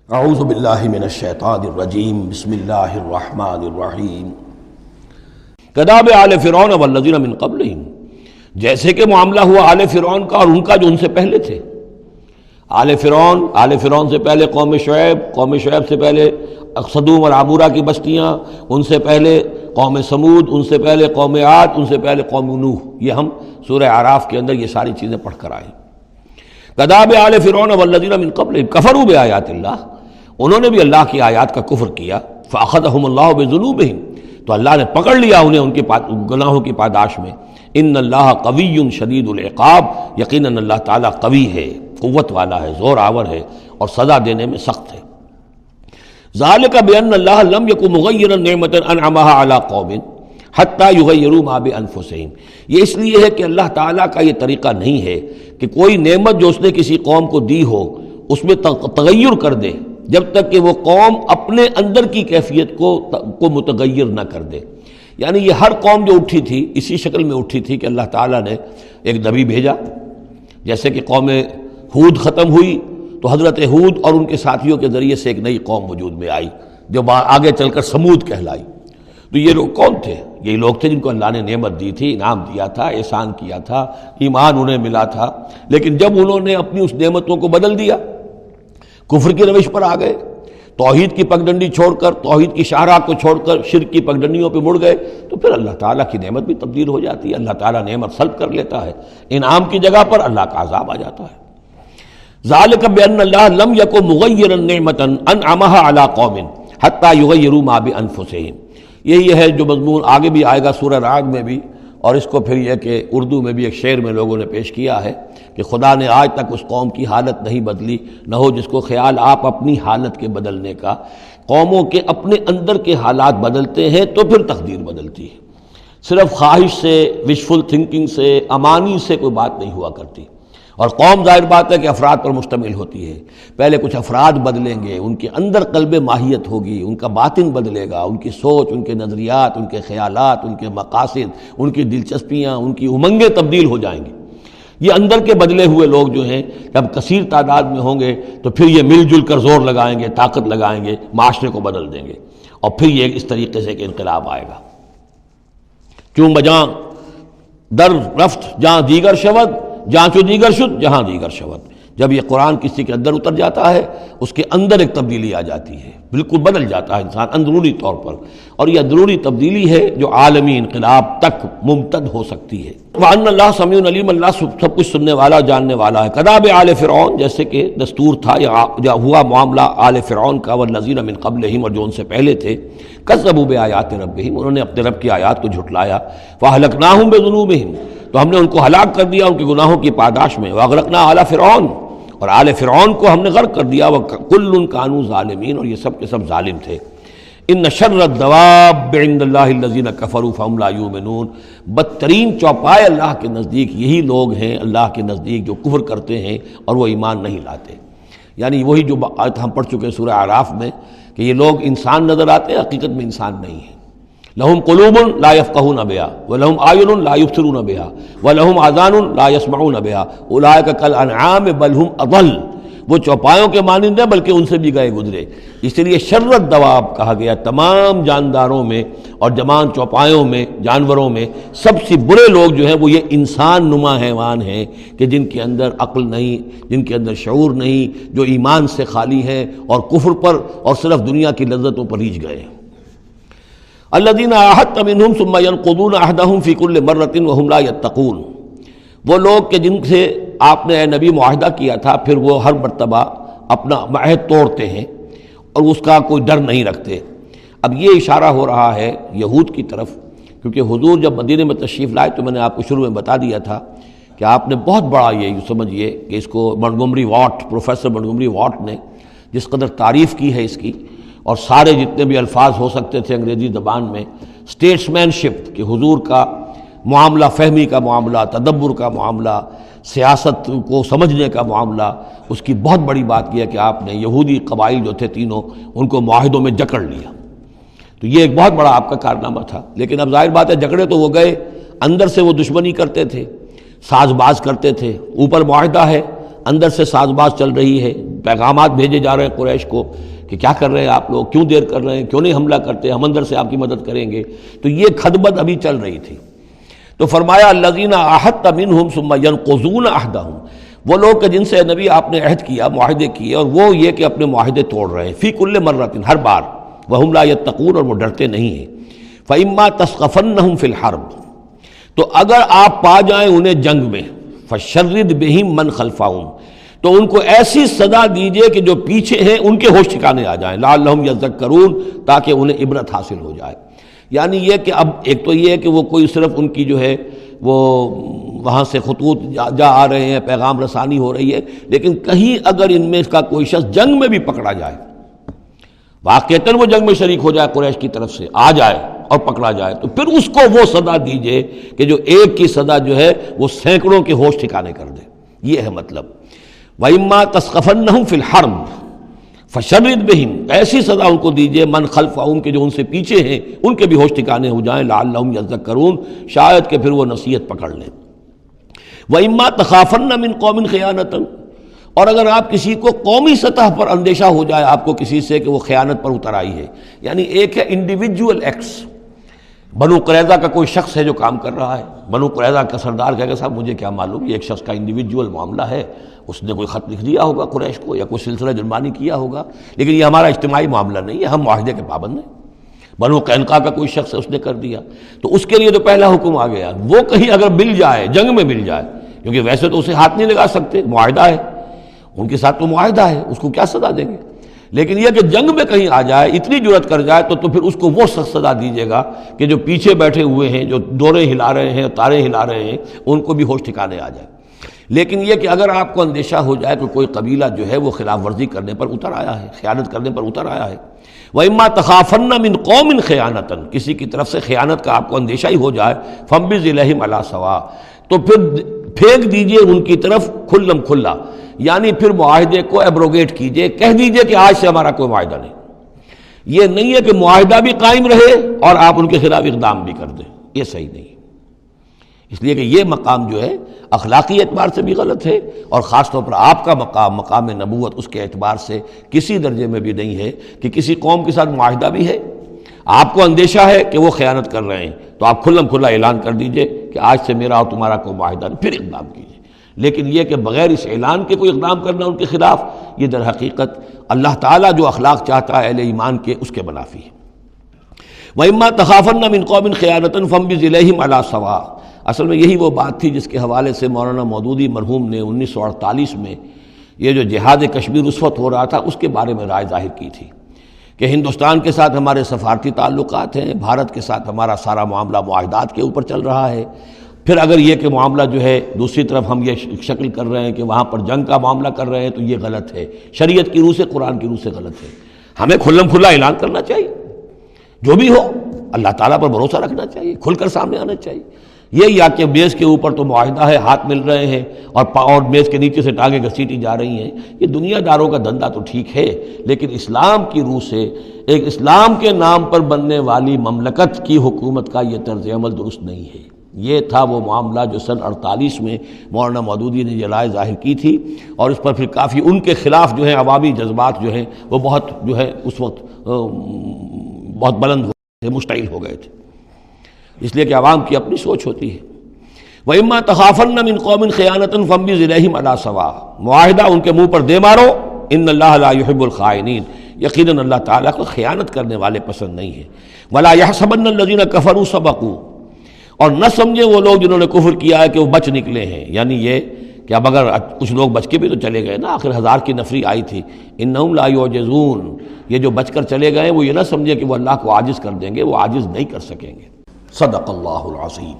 اعوذ باللہ من الشیطان الرجیم بسم اللہ الرحمن الرحیم کداب آل فرعون والذین من قبلہم، جیسے کہ معاملہ ہوا آل فرعون کا اور ان کا جو ان سے پہلے تھے۔ آل فرعون سے پہلے قوم شعیب سے پہلے صدوم اور عمورہ کی بستیاں، ان سے پہلے قوم سمود، ان سے پہلے قوم عاد، ان سے پہلے قوم نوح۔ یہ ہم سورہ اعراف کے اندر یہ ساری چیزیں پڑھ کر آئے۔ کذاب آل فرعون والذین من قبلہم کفروا بآیات اللہ، انہوں نے بھی اللہ کی آیات کا کفر کیا۔ فأخذہم اللہ بذنوبہم، تو اللہ نے پکڑ لیا انہیں ان کے گناہوں کی پاداش میں۔ ان اللہ قوی شدید العقاب، یقیناً اللہ تعالیٰ قوی ہے، قوت والا ہے، زور آور ہے اور سزا دینے میں سخت ہے۔ ذالک بأن اللہ لم یکن مغیرا نعمۃ انعمها علی قوم حتی یغیروا ما بانفسہم، یہ اس لیے ہے کہ اللہ تعالیٰ کا یہ طریقہ نہیں ہے کہ کوئی نعمت جو اس نے کسی قوم کو دی ہو اس میں تغیر کر دے جب تک کہ وہ قوم اپنے اندر کی کیفیت کو متغیر نہ کر دے۔ یعنی یہ ہر قوم جو اٹھی تھی اسی شکل میں اٹھی تھی کہ اللہ تعالیٰ نے ایک نبی بھیجا، جیسے کہ قوم ہود ختم ہوئی تو حضرت ہود اور ان کے ساتھیوں کے ذریعے سے ایک نئی قوم وجود میں آئی جو آگے چل کر سمود کہلائی۔ تو یہ لوگ کون تھے؟ یہ لوگ تھے جن کو اللہ نے نعمت دی تھی، انعام دیا تھا، احسان کیا تھا، ایمان انہیں ملا تھا، لیکن جب انہوں نے اپنی اس نعمتوں کو بدل دیا، کفر کی روش پر آ گئے، توحید کی پگڈنڈی چھوڑ کر، توحید کی شاہراہ کو چھوڑ کر شرک کی پگڈنڈیوں پہ مڑ گئے، تو پھر اللہ تعالیٰ کی نعمت بھی تبدیل ہو جاتی ہے، اللہ تعالیٰ نعمت سلب کر لیتا ہے، انعام کی جگہ پر اللہ کا عذاب آ جاتا ہے۔ ذالک بأن اللہ لم یکن مغیرا نعمۃ انعمها علی قوم حتی یغیروا ما بانفسہم، یہی ہے جو مضمون آگے بھی آئے گا سورہ رعد میں بھی، اور اس کو پھر یہ کہ اردو میں بھی ایک شعر میں لوگوں نے پیش کیا ہے کہ خدا نے آج تک اس قوم کی حالت نہیں بدلی، نہ ہو جس کو خیال آپ اپنی حالت کے بدلنے کا۔ قوموں کے اپنے اندر کے حالات بدلتے ہیں تو پھر تقدیر بدلتی ہے، صرف خواہش سے، وشفل تھنکنگ سے، امانی سے کوئی بات نہیں ہوا کرتی۔ اور قوم ظاہر بات ہے کہ افراد پر مشتمل ہوتی ہے، پہلے کچھ افراد بدلیں گے، ان کے اندر قلب ماہیت ہوگی، ان کا باطن بدلے گا، ان کی سوچ، ان کے نظریات، ان کے خیالات، ان کے مقاصد، ان کی دلچسپیاں، ان کی امنگیں تبدیل ہو جائیں گی۔ یہ اندر کے بدلے ہوئے لوگ جو ہیں جب کثیر تعداد میں ہوں گے تو پھر یہ مل جل کر زور لگائیں گے، طاقت لگائیں گے، معاشرے کو بدل دیں گے، اور پھر یہ اس طریقے سے کہ انقلاب آئے گا۔ چون بجاں در رفت جہاں دیگر شود، جہاں چو دیگر شد جہاں دیگر شود، جب یہ قرآن کسی کے اندر اتر جاتا ہے اس کے اندر ایک تبدیلی آ جاتی ہے، بالکل بدل جاتا ہے انسان اندرونی طور پر، اور یہ اندرونی تبدیلی ہے جو عالمی انقلاب تک ممتد ہو سکتی ہے۔ وَأَنَّ اللَّهَ سَمِيعٌ عَلِيمٌ، اللہ سب کچھ سننے والا، جاننے والا ہے۔ کذاب آل فرعون، جیسے کہ دستور تھا یا ہوا معاملہ آل فرعون کا، والذین من قبلہم، اور جو ان سے پہلے تھے، کذبوا بآیات ربہم، انہوں نے اپنے رب کی آیات کو جھٹلایا۔ فأہلکناہم بذنوبہم، تو ہم نے ان کو ہلاک کر دیا ان کے گناہوں کی پاداش میں۔ واغرقنا آل فرعون، اور آل فرعون کو ہم نے غرق کر دیا۔ وکل کانوا ظالمین، اور یہ سب کے سب ظالم تھے۔ ان شر الدواب عند اللہ الذین کفروا فہم لا یؤمنون، بدترین چوپائے اللہ کے نزدیک یہی لوگ ہیں، اللہ کے نزدیک جو کفر کرتے ہیں اور وہ ایمان نہیں لاتے۔ یعنی وہی جو آیت ہم پڑھ چکے سورہ اعراف میں کہ یہ لوگ انسان نظر آتے ہیں، حقیقت میں انسان نہیں ہیں۔ لہم قلوب لا یفقہون بہا ولہم اعین لا یبصرون بہا ولہم آذان لا یسمعون بہا اولئک کالانعام بل ہم اضل، وہ چوپایوں کے مانند ہیں بلکہ ان سے بھی گئے گزرے۔ اس لیے شر الدواب کہا گیا، تمام جانداروں میں اور جمان چوپایوں میں، جانوروں میں سب سے برے لوگ جو ہیں وہ یہ انسان نما حیوان ہیں کہ جن کے اندر عقل نہیں، جن کے اندر شعور نہیں، جو ایمان سے خالی ہیں اور کفر پر اور صرف دنیا کی لذتوں پر ریجھ گئے ہیں۔ الذین عاہدت منہم ثم ینقضون عہدہم فی کل مرۃ وہم لا یتقون، وہ لوگ کہ جن سے آپ نے اے نبی معاہدہ کیا تھا پھر وہ ہر مرتبہ اپنا عہد توڑتے ہیں اور اس کا کوئی ڈر نہیں رکھتے۔ اب یہ اشارہ ہو رہا ہے یہود کی طرف، کیونکہ حضور جب مدینے میں تشریف لائے تو میں نے آپ کو شروع میں بتا دیا تھا کہ آپ نے بہت بڑا یہ سمجھیے کہ اس کو Montgomery what, professor Montgomery what نے جس قدر تعریف کی ہے اس کی، اور سارے جتنے بھی الفاظ ہو سکتے تھے انگریزی زبان میں، اسٹیٹسمین شپ کہ حضور کا معاملہ، فہمی کا معاملہ، تدبر کا معاملہ، سیاست کو سمجھنے کا معاملہ، اس کی بہت بڑی بات یہ ہے کہ آپ نے یہودی قبائل جو تھے تینوں ان کو معاہدوں میں جکڑ لیا۔ تو یہ ایک بہت بڑا آپ کا کارنامہ تھا، لیکن اب ظاہر بات ہے جکڑے تو وہ گئے، اندر سے وہ دشمنی کرتے تھے، ساز باز کرتے تھے۔ اوپر معاہدہ ہے، اندر سے ساز باز چل رہی ہے، پیغامات بھیجے جا رہے ہیں قریش کو کہ کیا کر رہے ہیں آپ لوگ، کیوں دیر کر رہے ہیں، کیوں نہیں حملہ کرتے، ہم اندر سے آپ کی مدد کریں گے. تو یہ خدمت ابھی چل رہی تھی. تو فرمایا الذین عاہدت منہم ثم ینقضون عہدہم، وہ لوگ کہ جن سے نبی آپ نے عہد کیا، معاہدے کیے، اور وہ یہ کہ اپنے معاہدے توڑ رہے ہیں، فی کل مرۃ، ہر بار، وہم لا یتقون، اور وہ ڈرتے نہیں ہیں. فإما تثقفنہم فی الحرب، تو اگر آپ پا جائیں انہیں جنگ میں، فشرد بہم من خلفہم، تو ان کو ایسی سزا دیجئے کہ جو پیچھے ہیں ان کے ہوش ٹھکانے آ جائیں، لعلہم یذکرون، تاکہ انہیں عبرت حاصل ہو جائے. یعنی یہ کہ اب ایک تو یہ ہے کہ وہ کوئی صرف ان کی جو ہے وہ وہاں سے خطوط جا آ رہے ہیں، پیغام رسانی ہو رہی ہے، لیکن کہیں اگر ان میں کا کوئی شخص جنگ میں بھی پکڑا جائے، واقعتاً وہ جنگ میں شریک ہو جائے، قریش کی طرف سے آ جائے اور پکڑا جائے، تو پھر اس کو وہ سزا دیجئے کہ جو ایک کی سزا جو ہے وہ سینکڑوں کے ہوش ٹھکانے کر دے. یہ ہے مطلب. وَإِمَّا تَثْقَفَنَّهُمْ فِي الْحَرْبِ فَشَرِّدْ بِهِمْ، ایسی سزا ان کو دیجئے من خلفہم، کے جو ان سے پیچھے ہیں ان کے بھی ہوش ٹھکانے ہو جائیں، لعلہم یذکرون، شاید کہ پھر وہ نصیحت پکڑ لیں. وَإِمَّا تَخَافَنَّ مِنْ قَوْمٍ خِيَانَةً، اور اگر آپ کسی کو قومی سطح پر اندیشہ ہو جائے آپ کو کسی سے کہ وہ خیانت پر اتر آئی ہے، یعنی ایک ہے انڈیویجول ایکٹس، بنو قریظہ کا کوئی شخص ہے جو کام کر رہا ہے، بنو قریظہ کا سردار کہے گا صاحب مجھے کیا معلوم، یہ ایک شخص کا انڈیویجول معاملہ ہے، اس نے کوئی خط لکھ دیا ہوگا قریش کو یا کوئی سلسلہ جرمانی کیا ہوگا، لیکن یہ ہمارا اجتماعی معاملہ نہیں ہے، ہم معاہدے کے پابند ہیں. بنو قینقاع کا کوئی شخص ہے، اس نے کر دیا، تو اس کے لیے تو پہلا حکم آ گیا. وہ کہیں اگر مل جائے، جنگ میں مل جائے، کیونکہ ویسے تو اسے ہاتھ نہیں لگا سکتے، معاہدہ ہے ان کے ساتھ، تو معاہدہ ہے، اس کو کیا سزا دیں گے، لیکن یہ کہ جنگ میں کہیں آ جائے، اتنی جرأت کر جائے، تو پھر اس کو وہ سخت سزا دیجیے گا کہ جو پیچھے بیٹھے ہوئے ہیں، جو ڈورے ہلا رہے ہیں، تارے ہلا رہے ہیں، ان کو بھی ہوش ٹھکانے آ جائے. لیکن یہ کہ اگر آپ کو اندیشہ ہو جائے کہ کوئی قبیلہ جو ہے وہ خلاف ورزی کرنے پر اتر آیا ہے، خیانت کرنے پر اتر آیا ہے، وَإِمَّا تَخَافَنَّ مِنْ قَوْمٍ خِيَانَةً، کسی کی طرف سے خیانت کا آپ کو اندیشہ ہی ہو جائے، فَانبِذْ إِلَيْهِمْ عَلَىٰ سَوَاءٍ، تو پھر پھینک دیجئے ان کی طرف کھلم کھلا، یعنی پھر معاہدے کو ایبروگیٹ کیجئے، کہہ دیجئے کہ آج سے ہمارا کوئی معاہدہ نہیں. یہ نہیں ہے کہ معاہدہ بھی قائم رہے اور آپ ان کے خلاف اقدام بھی کر دیں، یہ صحیح نہیں. اس لیے کہ یہ مقام جو ہے اخلاقی اعتبار سے بھی غلط ہے، اور خاص طور پر آپ کا مقام، مقام نبوت، اس کے اعتبار سے کسی درجے میں بھی نہیں ہے کہ کسی قوم کے ساتھ معاہدہ بھی ہے، آپ کو اندیشہ ہے کہ وہ خیانت کر رہے ہیں، تو آپ کھلم کھلا اعلان کر دیجئے کہ آج سے میرا اور تمہارا کوئی معاہدہ نہیں، پھر اقدام کیجئے. لیکن یہ کہ بغیر اس اعلان کے کوئی اقدام کرنا ان کے خلاف، یہ در حقیقت اللہ تعالیٰ جو اخلاق چاہتا ہے اہل ایمان کے، اس کے منافی ہے. وَإِمَّا تَخَافَنَّ مِنْ قَوْمٍ خِيَانَةً فَانبِذْ إِلَيْهِمْ عَلَىٰ سَوَاءٍ. اصل میں یہی وہ بات تھی جس کے حوالے سے مولانا مودودی مرحوم نے 1948 میں یہ جو جہاد کشمیر اس وقت ہو رہا تھا اس کے بارے میں رائے ظاہر کی تھی کہ ہندوستان کے ساتھ ہمارے سفارتی تعلقات ہیں، بھارت کے ساتھ ہمارا سارا معاملہ معاہدات کے اوپر چل رہا ہے، پھر اگر یہ کہ معاملہ جو ہے دوسری طرف ہم یہ شکل کر رہے ہیں کہ وہاں پر جنگ کا معاملہ کر رہے ہیں، تو یہ غلط ہے، شریعت کی روح سے، قرآن کی روح سے غلط ہے. ہمیں کھلم کھلا اعلان کرنا چاہیے، جو بھی ہو اللہ تعالیٰ پر بھروسہ رکھنا چاہیے، کھل کر سامنے آنا چاہیے. یہ یا کہ میز کے اوپر تو معاہدہ ہے، ہاتھ مل رہے ہیں اور میز کے نیچے سے ٹانگیں گھسیٹی جا رہی ہیں، یہ دنیا داروں کا دھندا تو ٹھیک ہے، لیکن اسلام کی روح سے ایک اسلام کے نام پر بننے والی مملکت کی حکومت کا یہ طرز عمل درست نہیں ہے. یہ تھا وہ معاملہ جو سن 48 میں مولانا مودودی نے یہ رائے ظاہر کی تھی، اور اس پر پھر کافی ان کے خلاف جو ہے عوامی جذبات جو ہیں وہ بہت جو ہے اس وقت بہت بلند ہو گئے تھے، مشتعل ہو گئے تھے، اس لیے کہ عوام کی اپنی سوچ ہوتی ہے. وَإِمَّا تَخَافَنَّ مِنْ قَوْمٍ خِيَانَةً فَانبِذْ إِلَيْهِمْ عَلَىٰ سَوَاءٍ، معاہدہ ان کے منہ پر دے مارو، ان اللہ لا يحب الخائنین، یقیناً اللہ تعالیٰ کو خیانت کرنے والے پسند نہیں ہیں. وَلَا يَحْسَبَنَّ الَّذِينَ كَفَرُوا سَبَقُوا، اور نہ سمجھے وہ لوگ جنہوں نے کفر کیا ہے کہ وہ بچ نکلے ہیں، یعنی یہ کہ اب اگر کچھ لوگ بچ کے بھی تو چلے گئے نا، آخر 1000 کی نفری آئی تھی. انہم لا یعجزون، یہ جو بچ کر چلے گئے وہ یہ نہ سمجھے کہ وہ اللہ کو عاجز کر دیں گے، وہ عاجز نہیں کر سکیں گے. صدق اللہ العظیم.